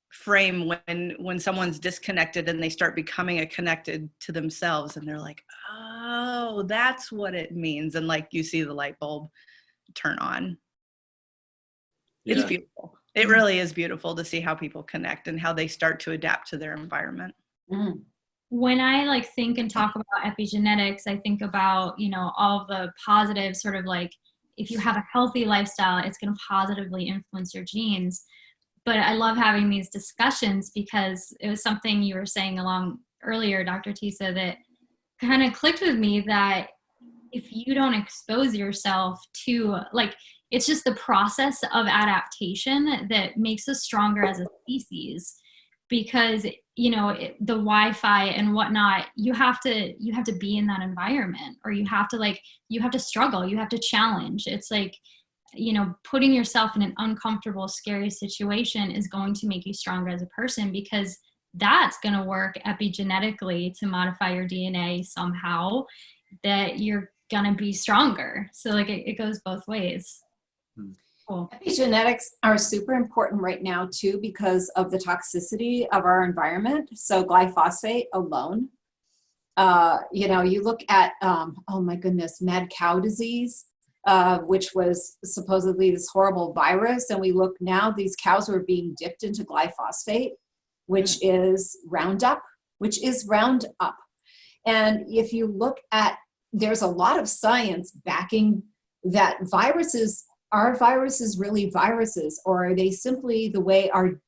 frame when someone's disconnected and they start becoming connected to themselves, and they're like, oh, that's what it means. And like, you see the light bulb turn on. It's beautiful. It really is beautiful to see how people connect and how they start to adapt to their environment. When I think and talk about epigenetics, I think about, all the positive sort of like, if you have a healthy lifestyle, it's going to positively influence your genes. But I love having these discussions, because it was something you were saying along earlier, Dr. Tisa, that kind of clicked with me, that if you don't expose yourself to, it's just the process of adaptation that makes us stronger as a species. Because, the Wi-Fi and whatnot, you have to be in that environment, or you have to struggle, you have to challenge. It's like, putting yourself in an uncomfortable, scary situation is going to make you stronger as a person, because that's going to work epigenetically to modify your DNA somehow, that you're going to be stronger. So it goes both ways. Cool. Epigenetics are super important right now too, because of the toxicity of our environment. So glyphosate alone, you look at, oh my goodness, mad cow disease, which was supposedly this horrible virus. And we look now, these cows were being dipped into glyphosate, which is Roundup. And if you look at, there's a lot of science backing that are viruses really viruses, or are they simply the way our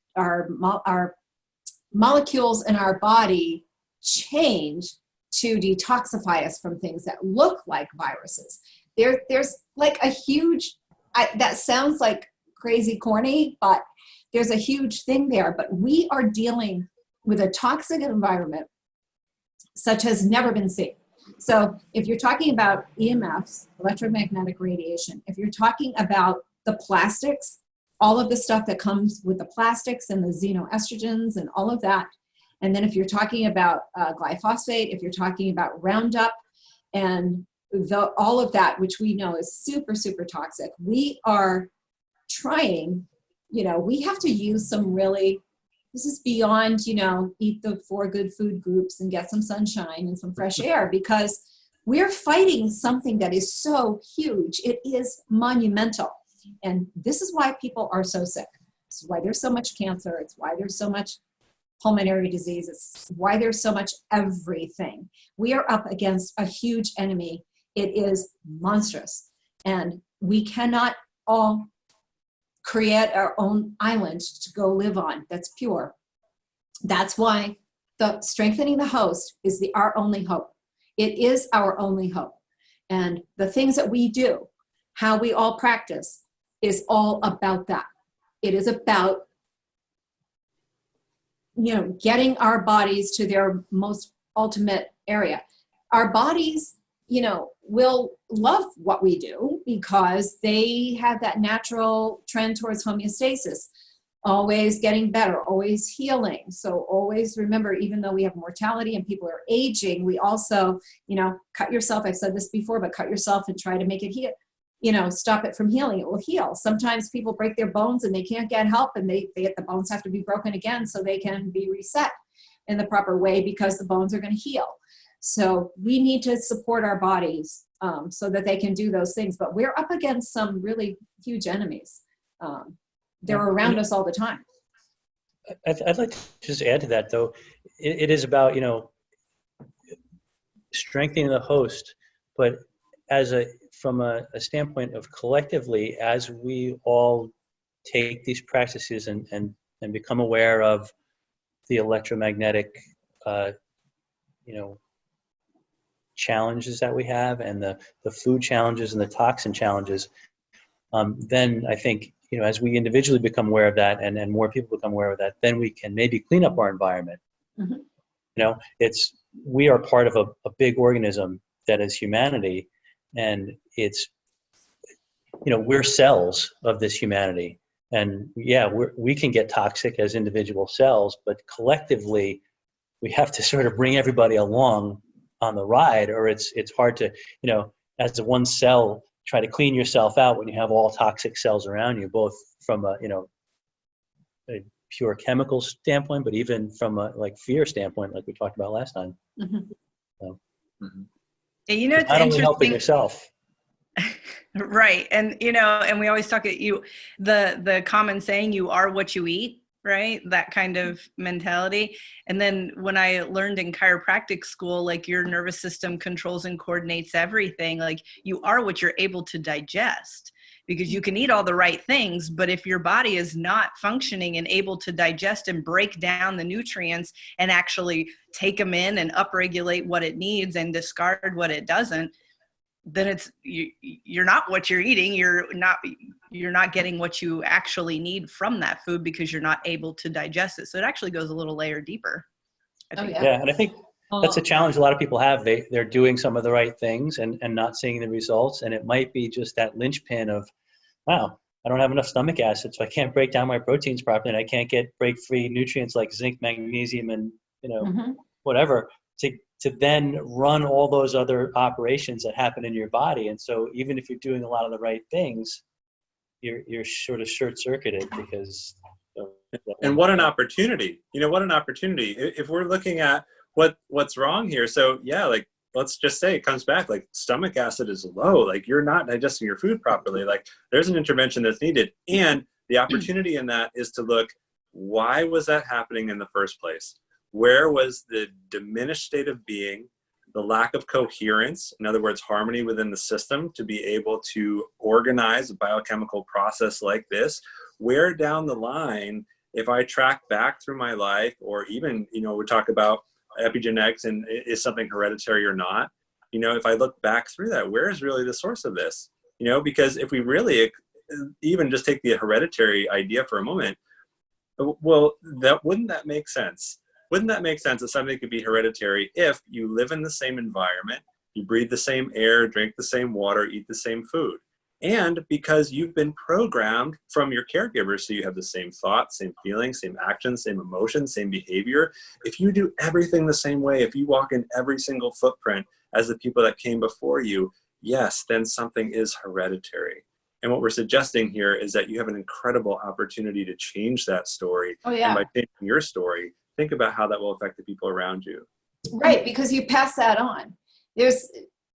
molecules in our body change to detoxify us from things that look like viruses? There's like a huge, that sounds like crazy corny, but there's a huge thing there. But we are dealing with a toxic environment such as never been seen. So if you're talking about EMFs, electromagnetic radiation, if you're talking about the plastics, all of the stuff that comes with the plastics and the xenoestrogens and all of that, and then if you're talking about glyphosate, if you're talking about Roundup, and all of that, which we know is super, super toxic, we are trying, we have to use some really, this is beyond, eat the 4 good food groups and get some sunshine and some fresh air, because we're fighting something that is so huge. It is monumental. And this is why people are so sick. It's why there's so much cancer. It's why there's so much pulmonary disease. It's why there's so much everything. We are up against a huge enemy. It is monstrous. And we cannot all create our own island to go live on that's pure. That's why the strengthening the host is our only hope. It is our only hope. And the things that we do, how we all practice, is all about that. It is about, getting our bodies to their most ultimate area. Our bodies, will love what we do because they have that natural trend towards homeostasis. always getting better, always healing. So always remember, even though we have mortality and people are aging, we also, cut yourself. I've said this before, but cut yourself and try to make it heal. Stop it from healing. It will heal. Sometimes people break their bones and they can't get help, and the bones have to be broken again so they can be reset in the proper way, because the bones are going to heal. So we need to support our bodies so that they can do those things. But we're up against some really huge enemies. They're around us all the time. I'd like to just add to that, though. It is about, strengthening the host, but from a standpoint of collectively, as we all take these practices and become aware of the electromagnetic, challenges that we have, and the food challenges and the toxin challenges, then I think, as we individually become aware of that, and more people become aware of that, then we can maybe clean up our environment. Mm-hmm. We are part of a big organism that is humanity, and we're cells of this humanity. And yeah, we can get toxic as individual cells, but collectively we have to sort of bring everybody along on the ride, or it's hard to, as a one cell, try to clean yourself out when you have all toxic cells around you, both from a pure chemical standpoint, but even from a fear standpoint, like we talked about last time. Mm-hmm. So, mm-hmm. It's not interesting. only helping yourself. Right. And, and we always talk at the common saying, you are what you eat, right? That kind of mentality. And then when I learned in chiropractic school, your nervous system controls and coordinates everything. You are what you're able to digest, because you can eat all the right things, but if your body is not functioning and able to digest and break down the nutrients and actually take them in and upregulate what it needs and discard what it doesn't, then you're not what you're eating. You're not getting what you actually need from that food, because you're not able to digest it. So it actually goes a little layer deeper, I think. Yeah, and I think that's a challenge a lot of people have. They're doing some of the right things and not seeing the results, and it might be just that linchpin of, wow, I don't have enough stomach acid, so I can't break down my proteins properly, and I can't get break-free nutrients like zinc, magnesium, and Mm-hmm. whatever to then run all those other operations that happen in your body. And so even if you're doing a lot of the right things, you're sort of short-circuited, because and what an opportunity. What an opportunity. If we're looking at what's wrong here, so yeah, let's just say it comes back, stomach acid is low, you're not digesting your food properly, there's an intervention that's needed. And the opportunity in that is to look, why was that happening in the first place? Where was the diminished state of being, the lack of coherence, in other words, harmony within the system to be able to organize a biochemical process like this? Where down the line, if I track back through my life, or even, we talk about epigenetics and is something hereditary or not, if I look back through that, where is really the source of this? Because if we really even just take the hereditary idea for a moment, well, wouldn't that make sense? Wouldn't that make sense that something could be hereditary if you live in the same environment, you breathe the same air, drink the same water, eat the same food? And because you've been programmed from your caregivers, so you have the same thoughts, same feelings, same actions, same emotions, same behavior. If you do everything the same way, if you walk in every single footprint as the people that came before you, yes, then something is hereditary. And what we're suggesting here is that you have an incredible opportunity to change that story. Oh, yeah. And by changing your story, think about how that will affect the people around you. Right, because you pass that on.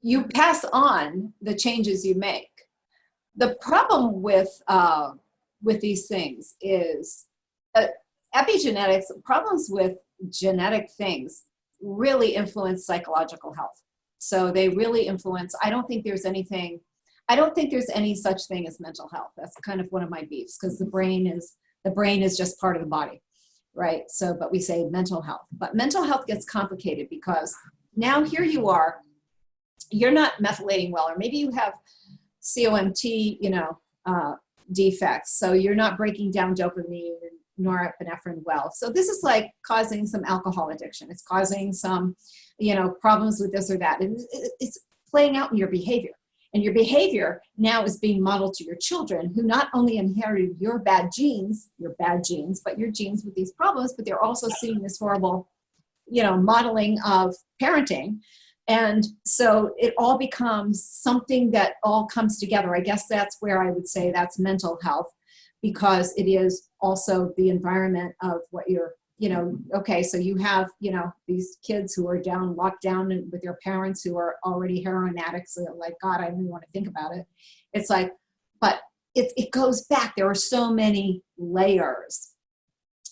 You pass on the changes you make. The problem with these things is epigenetics, problems with genetic things really influence psychological health. So they really influence, I don't think there's any such thing as mental health. That's kind of one of my beefs, because the brain is just part of the body. Right. So, but we say mental health, but mental health gets complicated because now here you are, you're not methylating well, or maybe you have COMT, defects. So you're not breaking down dopamine and norepinephrine well. So this is causing some alcohol addiction. It's causing some, problems with this or that. And it's playing out in your behavior. And your behavior now is being modeled to your children, who not only inherited your bad genes, but your genes with these problems, but they're also seeing this horrible, modeling of parenting. And so it all becomes something that all comes together. I guess that's where I would say that's mental health, because it is also the environment of what you're, okay, so you have, these kids who are locked down with their parents who are already heroin addicts. So they're like, God, I don't even want to think about it. It's like, but it goes back. There are so many layers.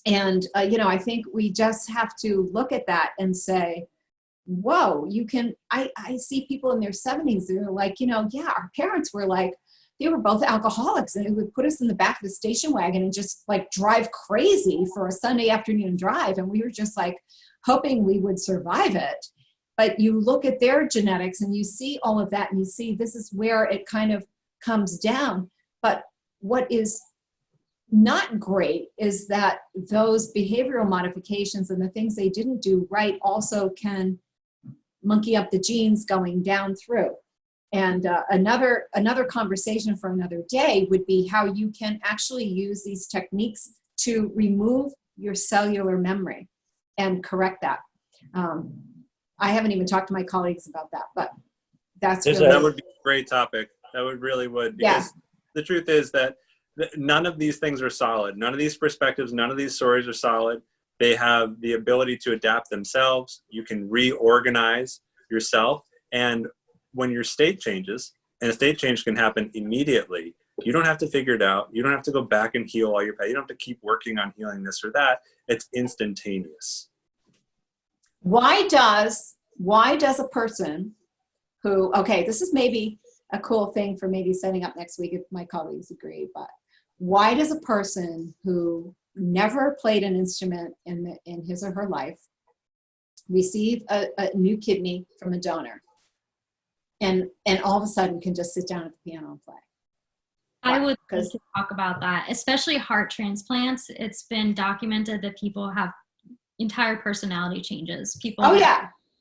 And, I think we just have to look at that and say, whoa, I see people in their 70s, they're like, our parents were like, they were both alcoholics, and it would put us in the back of the station wagon and just like drive crazy for a Sunday afternoon drive. And we were just like hoping we would survive it. But you look at their genetics and you see all of that, and you see this is where it kind of comes down. But what is not great is that those behavioral modifications and the things they didn't do right also can monkey up the genes going down through. And another conversation for another day would be how you can actually use these techniques to remove your cellular memory and correct that. I haven't even talked to my colleagues about that, but that's really, that would be a great topic. That would because the truth is that none of these things are solid. None of these perspectives, none of these stories are solid. They have the ability to adapt themselves. You can reorganize yourself. And when your state changes, and a state change can happen immediately, you don't have to figure it out. You don't have to go back and heal all your pain. You don't have to keep working on healing this or that. It's instantaneous. Why does a person who, okay, this is maybe a cool thing for maybe setting up next week if my colleagues agree, but why does a person who never played an instrument in his or her life receive a new kidney from a donor and all of a sudden can just sit down at the piano and play? I would like to talk about that, especially heart transplants. It's been documented that people have entire personality changes. People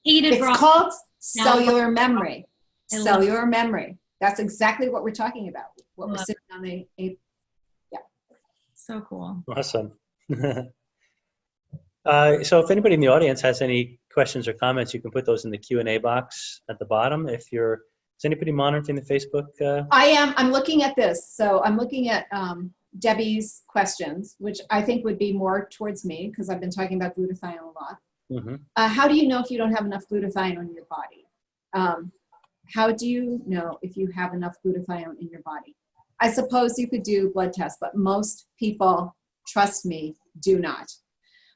hated it's called cellular memory. Cellular memory. That's exactly what we're talking about. What we're sitting on So cool. Awesome. So if anybody in the audience has any questions or comments, you can put those in the Q&A box at the bottom. Is anybody monitoring the Facebook? I am. I'm looking at this. So I'm looking at Debbie's questions, which I think would be more towards me because I've been talking about glutathione a lot. Mm-hmm. How do you know if you don't have enough glutathione in your body? How do you know if you have enough glutathione in your body? I suppose you could do blood tests, but most people, trust me, do not.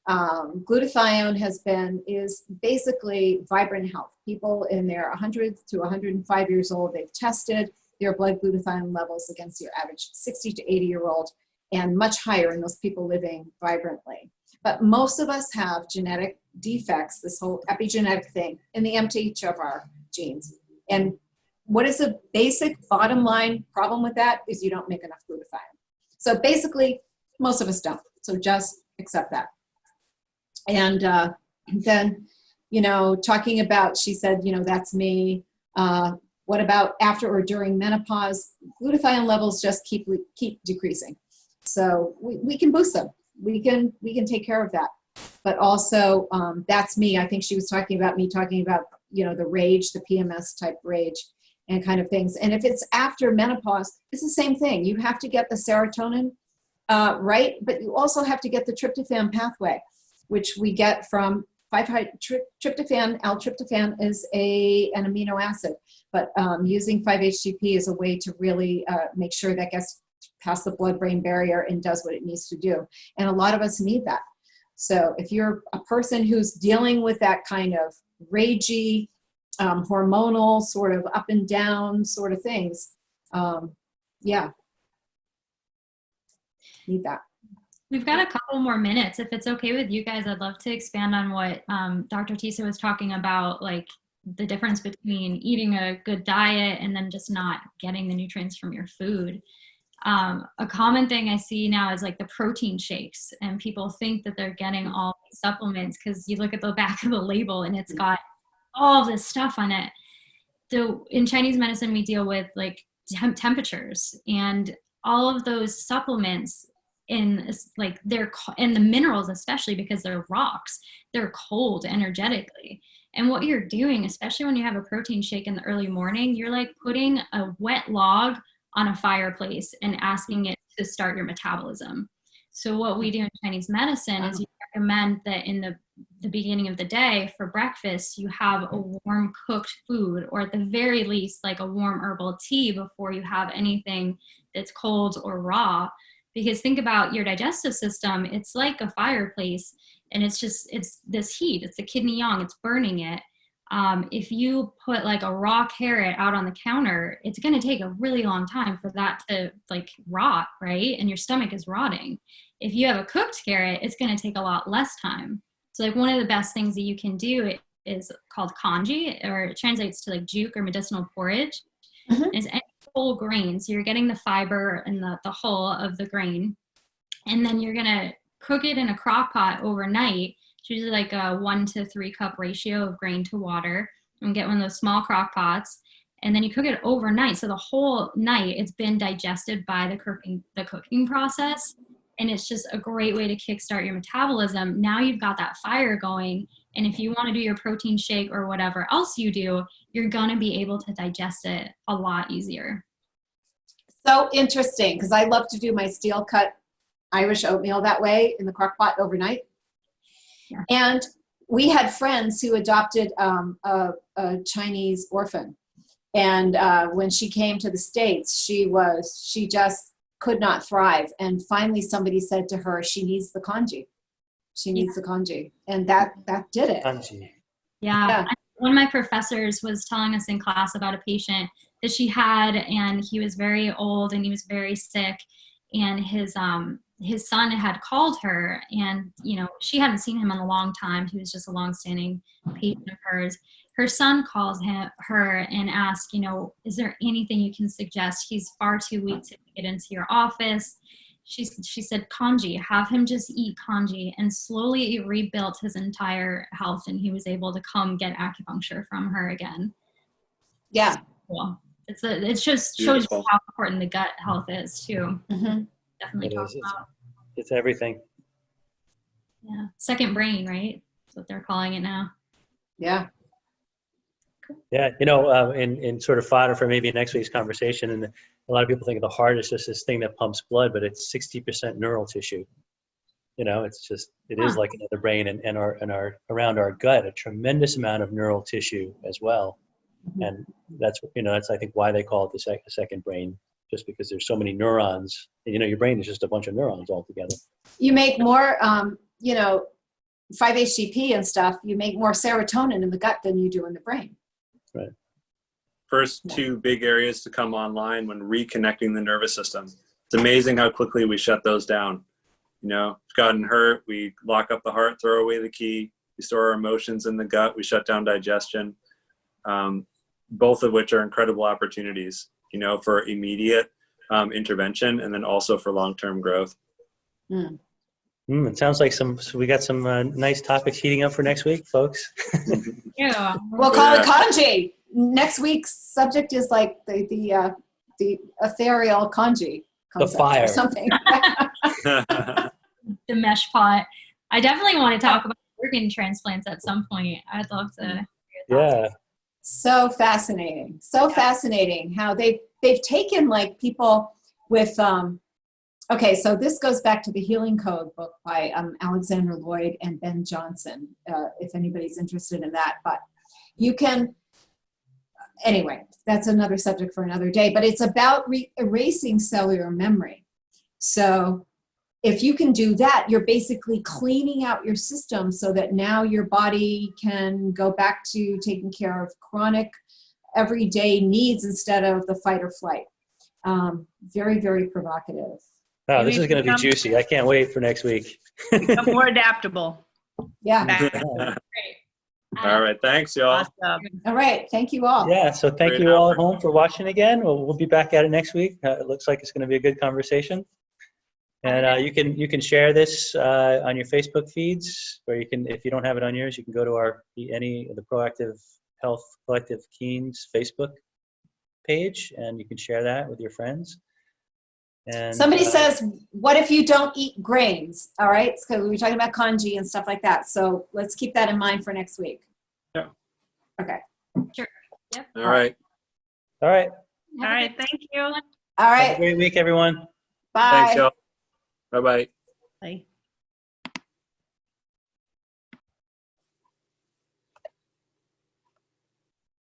Glutathione is basically vibrant health. People in their 100 to 105 years old, they've tested their blood glutathione levels against your average 60 to 80-year-old, and much higher in those people living vibrantly. But most of us have genetic defects, this whole epigenetic thing, in the MTH of our genes. And what is the basic bottom line problem with that is you don't make enough glutathione. So basically, most of us don't. So just accept that. And then, talking about, she said, that's me. What about after or during menopause? Glutathione levels just keep decreasing. So we can boost them. We can take care of that. But also, that's me. I think she was talking about me talking about, the rage, the PMS type rage and kind of things. And if it's after menopause, it's the same thing. You have to get the serotonin right, but you also have to get the tryptophan pathway, which we get from 5-tryptophan. L-tryptophan is an amino acid, but using 5-HTP is a way to really make sure that gets past the blood-brain barrier and does what it needs to do. And a lot of us need that. So if you're a person who's dealing with that kind of ragey, hormonal sort of up and down sort of things, need that. We've got a couple more minutes. If it's okay with you guys, I'd love to expand on what Dr. Tisa was talking about, like the difference between eating a good diet and then just not getting the nutrients from your food. A common thing I see now is like the protein shakes, and people think that they're getting all these supplements because you look at the back of the label and it's got all this stuff on it. in Chinese medicine, we deal with like temperatures, and all of those supplements in like and the minerals, especially because they're rocks, they're cold energetically. And what you're doing, especially when you have a protein shake in the early morning, you're like putting a wet log on a fireplace and asking it to start your metabolism. So what we do in Chinese medicine is you recommend that in the beginning of the day for breakfast, you have a warm cooked food, or at the very least, like a warm herbal tea before you have anything that's cold or raw. Because think about your digestive system, it's like a fireplace, and it's this heat, it's the kidney yang, it's burning it. If you put like a raw carrot out on the counter, it's going to take a really long time for that to like rot, right? And your stomach is rotting. If you have a cooked carrot, it's going to take a lot less time. So like one of the best things that you can do is called congee, or it translates to like juke or medicinal porridge. Is any whole grain. So you're getting the fiber and the hull of the grain. And then you're going to cook it in a crock pot overnight. It's usually like a 1 to 3 cup ratio of grain to water. And get one of those small crock pots. And then you cook it overnight. So the whole night it's been digested by the cooking process. And it's just a great way to kickstart your metabolism. Now you've got that fire going. And if you want to do your protein shake or whatever else you do, you're going to be able to digest it a lot easier. So interesting, because I love to do my steel cut Irish oatmeal that way in the crock pot overnight. Yeah. And we had friends who adopted a Chinese orphan. And when she came to the States, she just could not thrive. And finally somebody said to her, she needs the congee. She needs the congee. And that did it. Congee. Yeah. One of my professors was telling us in class about a patient that she had, and he was very old and he was very sick. And his son had called her, and, you know, she hadn't seen him in a long time. He was just a longstanding patient of hers. Her son calls her and asks, you know, is there anything you can suggest? He's far too weak to get into your office. She said, congee, have him just eat congee. And slowly it rebuilt his entire health, and he was able to come get acupuncture from her again. Yeah. Cool. It just shows you how important the gut health is too. Definitely talk about. It's everything. Yeah. Second brain, right? That's what they're calling it now. Yeah. Yeah, you know, in sort of fodder for maybe next week's conversation, and a lot of people think of the heart as just this thing that pumps blood, but it's 60% neural tissue. You know, it is like another brain, and our around our gut, a tremendous amount of neural tissue as well. And that's I think why they call it the second brain, just because there's so many neurons. And, you know, your brain is just a bunch of neurons all together. You make more, 5-HTP and stuff, you make more serotonin in the gut than you do in the brain. Right. First two big areas to come online when reconnecting the nervous system. It's amazing how quickly we shut those down. You know, if it's gotten hurt, we lock up the heart, throw away the key. We store our emotions in the gut. We shut down digestion. Both of which are incredible opportunities, you know, for immediate intervention, and then also for long-term growth. It sounds like we got some nice topics heating up for next week, folks. Yeah. We'll call it congee. Next week's subject is like the ethereal congee concept, the fire or something. The mesh pot. I definitely want to talk about organ transplants at some point. I'd love to hear your thoughts. Yeah. So fascinating. So fascinating how they've taken like people with okay, so this goes back to the Healing Code book by Alexander Lloyd and Ben Johnson, if anybody's interested in that. But you can, anyway, that's another subject for another day, but it's about erasing cellular memory. So if you can do that, you're basically cleaning out your system so that now your body can go back to taking care of chronic everyday needs instead of the fight or flight. Very, very provocative. Oh, this is going to be juicy. I can't wait for next week. Become more adaptable. Yeah. Great. All right. Thanks, y'all. Awesome. All right. Thank you all. Yeah. So thank Great you all at home for watching again. We'll be back at it next week. It looks like it's going to be a good conversation. And you can share this on your Facebook feeds, where you can, if you don't have it on yours, you can go to any of the Proactive Health Collective Keens Facebook page, and you can share that with your friends. And Somebody says, what if you don't eat grains? All right, because we were talking about kanji and stuff like that. So let's keep that in mind for next week. Yeah. Okay. Sure. Yep. All right. all right. All right, thank you. All Have a right. great week, everyone. Bye. Thanks, y'all. Bye-bye. Bye.